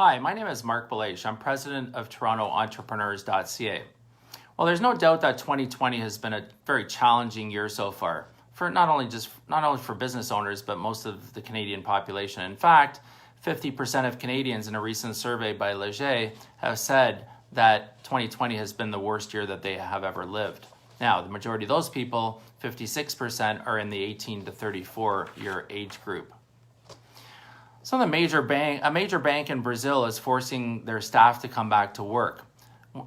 Hi, my name is Marc Belaiche. I'm president of TorontoEntrepreneurs.ca. Well, there's no doubt that 2020 has been a very challenging year so far for not only for business owners, but most of the Canadian population. In fact, 50% of Canadians in a recent survey by Belaiche have said that 2020 has been the worst year that they have ever lived. Now, the majority of those people, 56%, are in the 18 to 34 year age group. So a major bank in Brazil is forcing their staff to come back to work.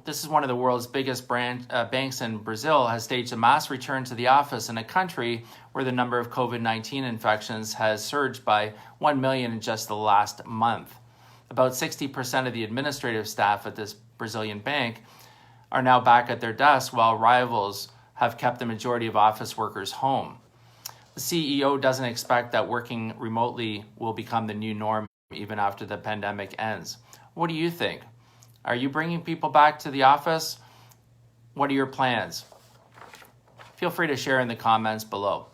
This is one of the world's biggest banks in Brazil, has staged a mass return to the office in a country where the number of COVID-19 infections has surged by 1 million in just the last month. About 60% of the administrative staff at this Brazilian bank are now back at their desks, while rivals have kept the majority of office workers home. The CEO doesn't expect that working remotely will become the new norm even after the pandemic ends. What do you think? Are you bringing people back to the office? What are your plans? Feel free to share in the comments below.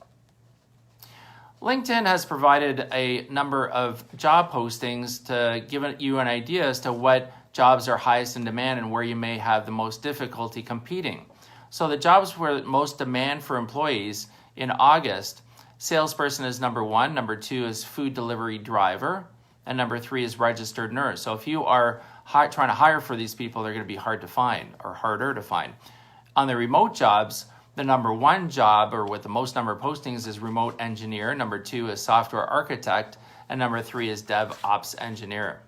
LinkedIn has provided a number of job postings to give you an idea as to what jobs are highest in demand and where you may have the most difficulty competing. So the jobs where most demand for employees in August, salesperson is number 1, number 2 is food delivery driver, and number 3 is registered nurse. So if you are trying to hire for these people, they're going to be hard to find or harder to find. On the remote jobs, the number 1 job, or with the most number of postings, is remote engineer, number 2 is software architect, and number 3 is DevOps engineer.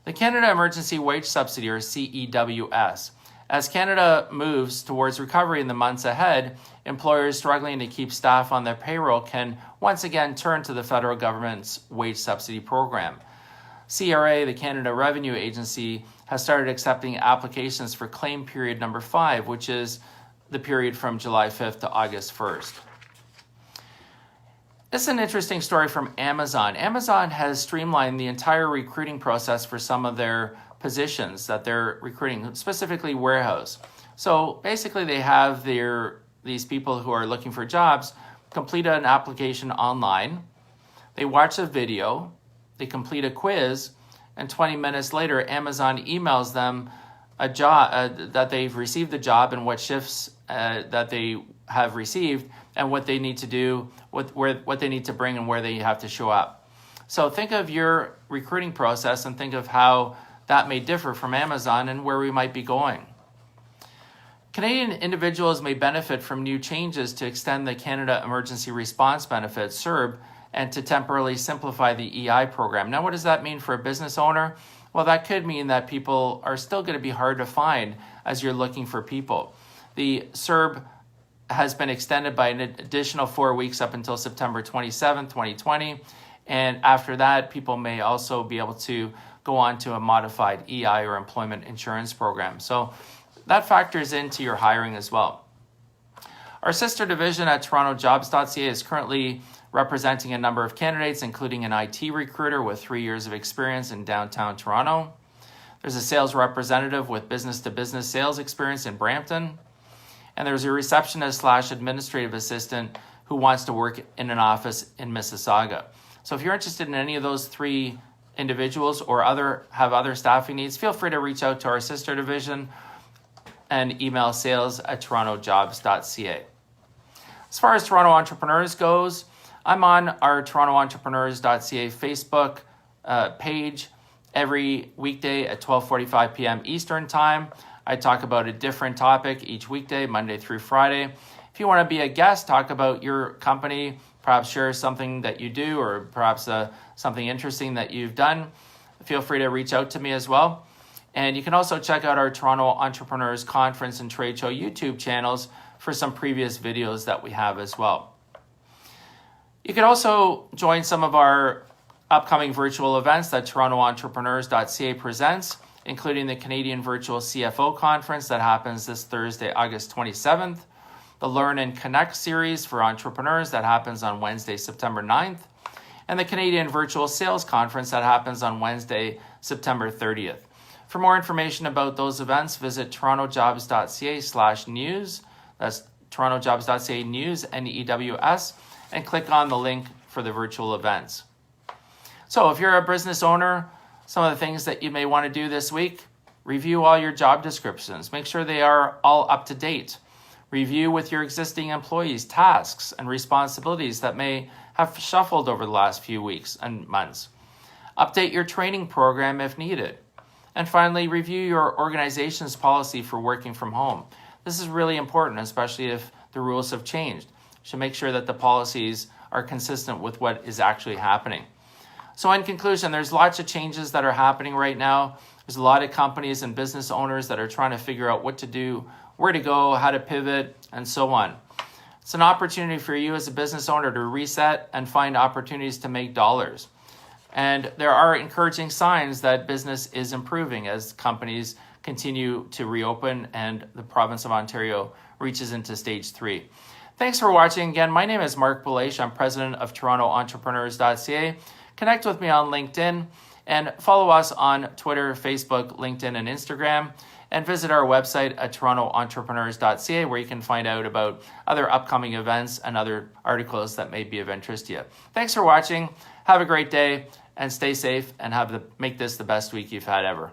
The Canada Emergency Wage Subsidy, or CEWS. As Canada moves towards recovery in the months ahead, employers struggling to keep staff on their payroll can once again turn to the federal government's wage subsidy program. CRA, the Canada Revenue Agency, has started accepting applications for claim period number 5, which is the period from July 5th to August 1st. This is an interesting story from Amazon. Amazon has streamlined the entire recruiting process for some of their positions that they're recruiting, specifically warehouse. So basically they have these people who are looking for jobs complete an application online, they watch a video, they complete a quiz, and 20 minutes later Amazon emails them a job that they've received the job and what shifts that they have received and what they need to do, what they need to bring and where they have to show up. So think of your recruiting process and think of how that may differ from Amazon and where we might be going. Canadian individuals may benefit from new changes to extend the Canada Emergency Response Benefit, CERB, and to temporarily simplify the EI program. Now, what does that mean for a business owner? Well, that could mean that people are still going to be hard to find as you're looking for people. The CERB has been extended by an additional 4 weeks up until September 27, 2020. And after that, people may also be able to go on to a modified EI or employment insurance program. So that factors into your hiring as well. Our sister division at TorontoJobs.ca is currently representing a number of candidates, including an IT recruiter with 3 years of experience in downtown Toronto. There's a sales representative with business-to-business sales experience in Brampton. And there's a receptionist / administrative assistant who wants to work in an office in Mississauga. So if you're interested in any of those 3 individuals or have other staffing needs, feel free to reach out to our sister division and email sales@TorontoJobs.ca. As far as Toronto Entrepreneurs goes, I'm on our TorontoEntrepreneurs.ca Facebook page every weekday at 12:45 p.m. Eastern Time. I talk about a different topic each weekday, Monday through Friday. If you want to be a guest, talk about your company, perhaps share something that you do or perhaps something interesting that you've done, feel free to reach out to me as well. And you can also check out our Toronto Entrepreneurs Conference and Trade Show YouTube channels for some previous videos that we have as well. You can also join some of our upcoming virtual events that TorontoEntrepreneurs.ca presents, including the Canadian Virtual CFO Conference that happens this Thursday, August 27th, the Learn and Connect series for entrepreneurs that happens on Wednesday, September 9th, and the Canadian Virtual Sales Conference that happens on Wednesday, September 30th. For more information about those events, visit TorontoJobs.ca/news. That's TorontoJobs.ca news, NEWS, and click on the link for the virtual events. So if you're a business owner Some of the things that you may want to do this week: review all your job descriptions. Make sure they are all up to date. Review with your existing employees tasks and responsibilities that may have shuffled over the last few weeks and months. Update your training program if needed. And finally, review your organization's policy for working from home. This is really important, especially if the rules have changed. You should make sure that the policies are consistent with what is actually happening. So in conclusion, there's lots of changes that are happening right now. There's a lot of companies and business owners that are trying to figure out what to do, where to go, how to pivot, and so on. It's an opportunity for you as a business owner to reset and find opportunities to make dollars. And there are encouraging signs that business is improving as companies continue to reopen and the province of Ontario reaches into stage 3. Thanks for watching. Again, my name is Marc Belaiche. I'm president of TorontoEntrepreneurs.ca. Connect with me on LinkedIn and follow us on Twitter, Facebook, LinkedIn, and Instagram. And visit our website at TorontoEntrepreneurs.ca, where you can find out about other upcoming events and other articles that may be of interest to you. Thanks for watching. Have a great day and stay safe and make this the best week you've had ever.